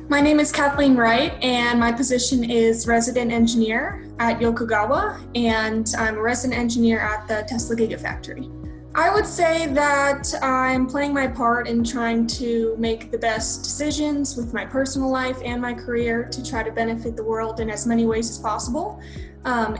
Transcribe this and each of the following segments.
My name is Kathleen Wright, and my position is resident engineer at Yokogawa, and I'm a resident engineer at the Tesla Gigafactory. I would say that I'm playing my part in trying to make the best decisions with my personal life and my career to try to benefit the world in as many ways as possible.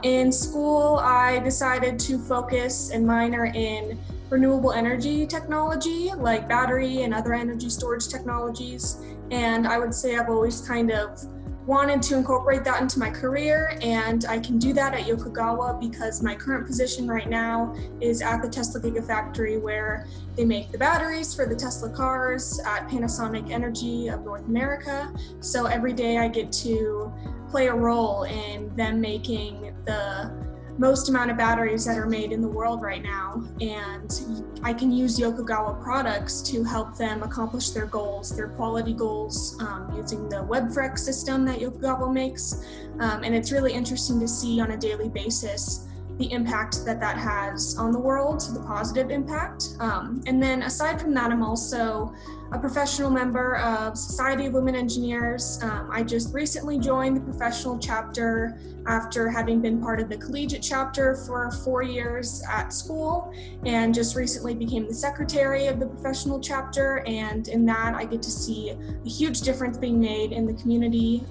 In school, I decided to focus and minor in renewable energy technology like battery and other energy storage technologies. And I would say I've always kind of wanted to incorporate that into my career, and I can do that at Yokogawa because my current position right now is at the Tesla Gigafactory, where they make the batteries for the Tesla cars at Panasonic Energy of North America. So every day I get to play a role in them making the most amount of batteries that are made in the world right now, and I can use Yokogawa products to help them accomplish their goals, their quality goals, using the WebFreq system that Yokogawa makes, and it's really interesting to see on a daily basis the impact that has on the world, the positive impact. And then aside from that, I'm also a professional member of Society of Women Engineers. I just recently joined the professional chapter after having been part of the collegiate chapter for 4 years at school, and just recently became the secretary of the professional chapter. And in that, I get to see a huge difference being made in the community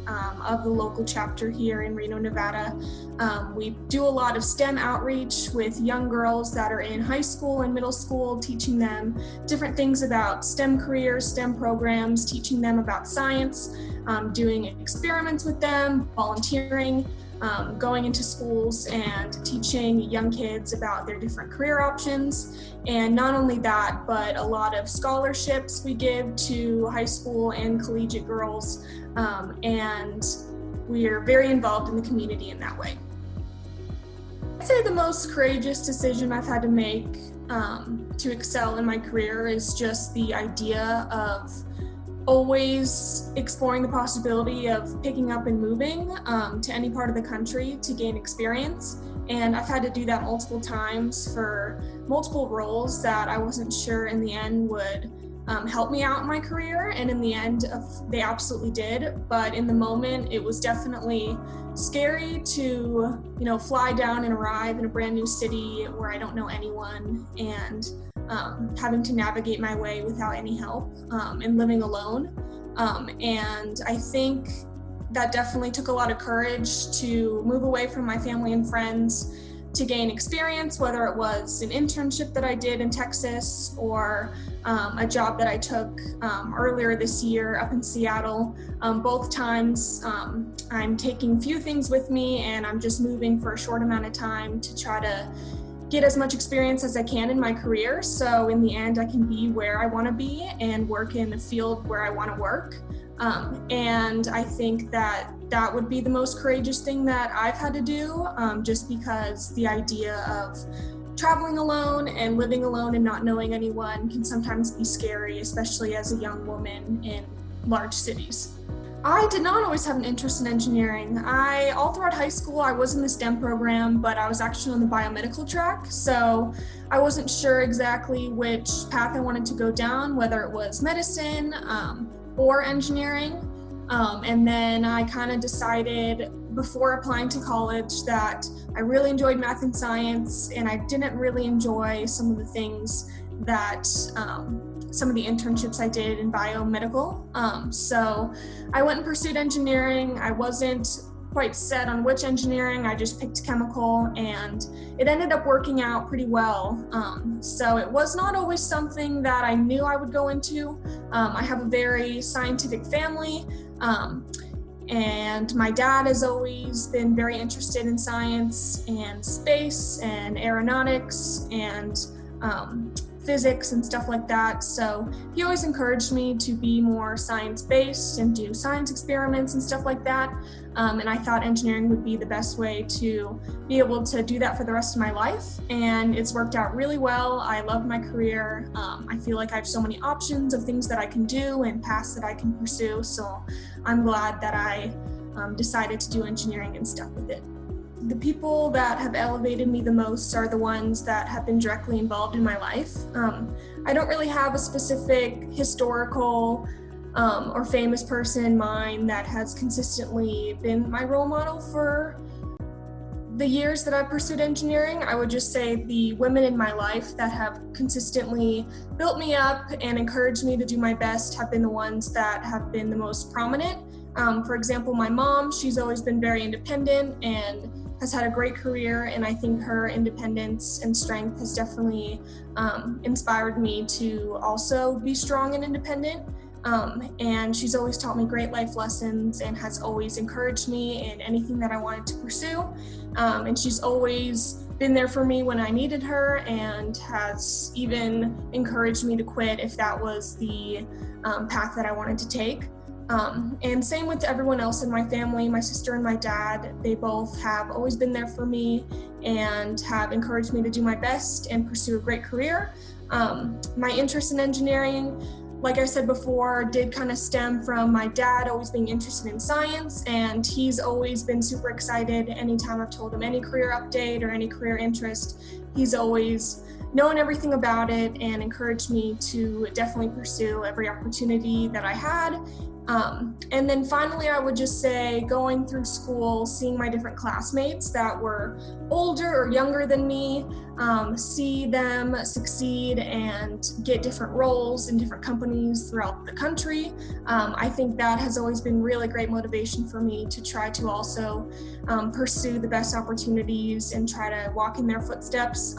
of the local chapter here in Reno, Nevada. We do a lot of STEM outreach with young girls that are in high school and middle school, teaching them different things about STEM careers, STEM programs, teaching them about science, doing experiments with them, volunteering, going into schools and teaching young kids about their different career options. And not only that, but a lot of scholarships we give to high school and collegiate girls, and we are very involved in the community in that way. I'd say the most courageous decision I've had to make to excel in my career is just the idea of always exploring the possibility of picking up and moving to any part of the country to gain experience. And I've had to do that multiple times for multiple roles that I wasn't sure in the end would help me out in my career, and in the end they absolutely did. But in the moment, it was definitely scary to fly down and arrive in a brand new city where I don't know anyone, and having to navigate my way without any help, and living alone. And I think that definitely took a lot of courage to move away from my family and friends to gain experience, whether it was an internship that I did in Texas or a job that I took earlier this year up in Seattle. Both times I'm taking few things with me, and I'm just moving for a short amount of time to try to get as much experience as I can in my career, so in the end I can be where I want to be and work in the field where I want to work. And I think that would be the most courageous thing that I've had to do, just because the idea of traveling alone and living alone and not knowing anyone can sometimes be scary, especially as a young woman in large cities. I did not always have an interest in engineering. All throughout high school, I was in the STEM program, but I was actually on the biomedical track, so I wasn't sure exactly which path I wanted to go down, whether it was medicine or engineering. And then I kind of decided before applying to college that I really enjoyed math and science, and I didn't really enjoy some of the things that some of the internships I did in biomedical. So I went and pursued engineering. I wasn't quite set on which engineering, I just picked chemical, and it ended up working out pretty well. So it was not always something that I knew I would go into. I have a very scientific family, and my dad has always been very interested in science and space and aeronautics and physics and stuff like that. So he always encouraged me to be more science-based and do science experiments and stuff like that. And I thought engineering would be the best way to be able to do that for the rest of my life. And it's worked out really well. I love my career. I feel like I have so many options of things that I can do and paths that I can pursue. So I'm glad that I decided to do engineering and stuck with it. The people that have elevated me the most are the ones that have been directly involved in my life. I don't really have a specific historical or famous person in mind that has consistently been my role model for the years that I've pursued engineering. I would just say the women in my life that have consistently built me up and encouraged me to do my best have been the ones that have been the most prominent. For example, my mom, she's always been very independent and has had a great career, and I think her independence and strength has definitely inspired me to also be strong and independent. And she's always taught me great life lessons and has always encouraged me in anything that I wanted to pursue. And she's always been there for me when I needed her, and has even encouraged me to quit if that was the path that I wanted to take. And same with everyone else in my family, my sister and my dad, they both have always been there for me and have encouraged me to do my best and pursue a great career. My interest in engineering, like I said before, did kind of stem from my dad always being interested in science, and he's always been super excited anytime I've told him any career update or any career interest. He's always known everything about it and encouraged me to definitely pursue every opportunity that I had. And then finally, I would just say going through school, seeing my different classmates that were older or younger than me, see them succeed and get different roles in different companies throughout the country. I think that has always been really great motivation for me to try to also pursue the best opportunities and try to walk in their footsteps.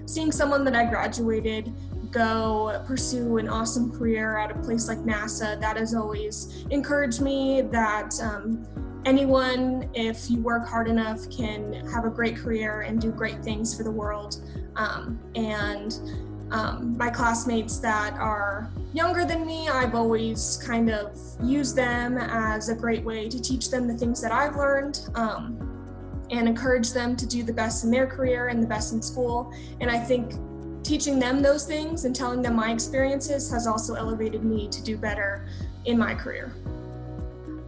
Seeing someone that I graduated go pursue an awesome career at a place like NASA, that has always encouraged me that anyone, if you work hard enough, can have a great career and do great things for the world. My classmates that are younger than me, I've always kind of used them as a great way to teach them the things that I've learned, and encourage them to do the best in their career and the best in school. And I think teaching them those things and telling them my experiences has also elevated me to do better in my career.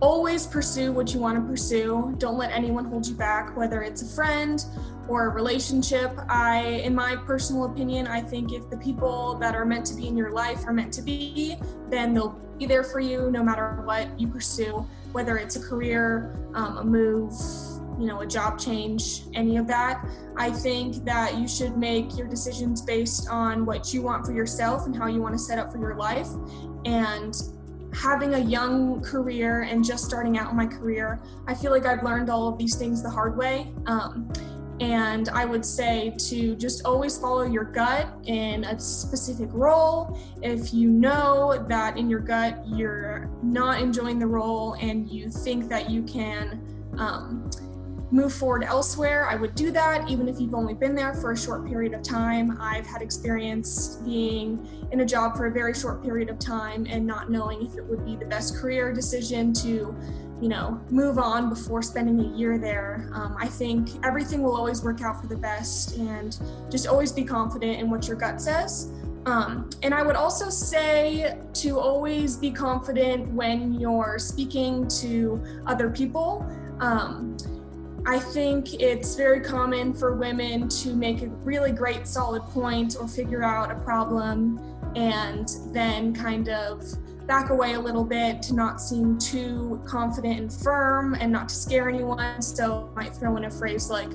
Always pursue what you want to pursue. Don't let anyone hold you back, whether it's a friend or a relationship. In my personal opinion, I think if the people that are meant to be in your life are meant to be, then they'll be there for you no matter what you pursue, whether it's a career, a move, a job change, any of that. I think that you should make your decisions based on what you want for yourself and how you want to set up for your life. And having a young career and just starting out in my career, I feel like I've learned all of these things the hard way. And I would say to just always follow your gut in a specific role. If you know that in your gut you're not enjoying the role and you think that you can move forward elsewhere, I would do that, even if you've only been there for a short period of time. I've had experience being in a job for a very short period of time and not knowing if it would be the best career decision to, move on before spending a year there. I think everything will always work out for the best, and just always be confident in what your gut says. And I would also say to always be confident when you're speaking to other people. I think it's very common for women to make a really great solid point or figure out a problem and then kind of back away a little bit to not seem too confident and firm and not to scare anyone. So I might throw in a phrase like,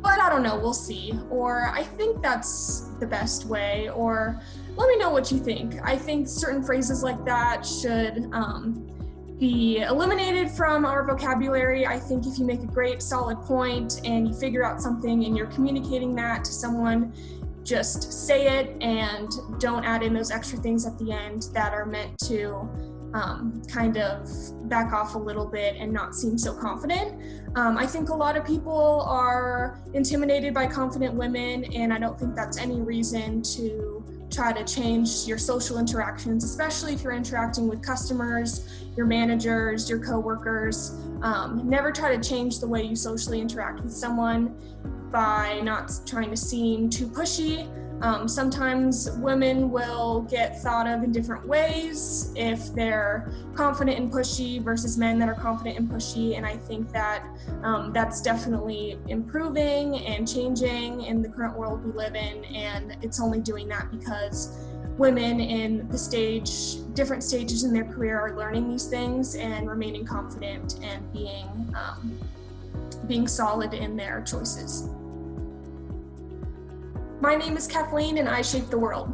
but I don't know, we'll see. Or I think that's the best way. Or let me know what you think. I think certain phrases like that should be eliminated from our vocabulary. I think if you make a great solid point and you figure out something and you're communicating that to someone, just say it and don't add in those extra things at the end that are meant to kind of back off a little bit and not seem so confident. I think a lot of people are intimidated by confident women, and I don't think that's any reason to try to change your social interactions, especially if you're interacting with customers, your managers, your coworkers. Never try to change the way you socially interact with someone by not trying to seem too pushy. Sometimes women will get thought of in different ways if they're confident and pushy versus men that are confident and pushy. And I think that that's definitely improving and changing in the current world we live in. And it's only doing that because women in different stages in their career are learning these things and remaining confident and being solid in their choices. My name is Kathleen and I shape the world.